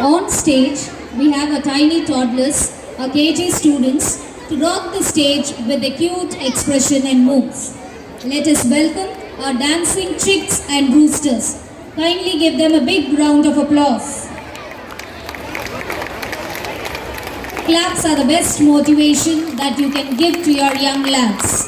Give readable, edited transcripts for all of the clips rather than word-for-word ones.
On stage, we have our tiny toddlers, our KG students, to rock the stage with a cute expression and moves. Let us welcome our dancing chicks and roosters. Kindly give them a big round of applause. Claps are the best motivation that you can give to your young lads.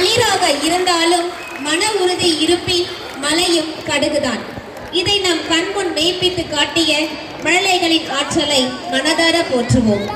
தண்ணீராக இருந்தாலும் மன உறுதி இருப்பின் மலையும் கடுகுதான். இதை நம் கண்முன் மெய்ப்பித்து காட்டிய மழலைகளின் ஆற்றலை மனதார போற்றுவோம்.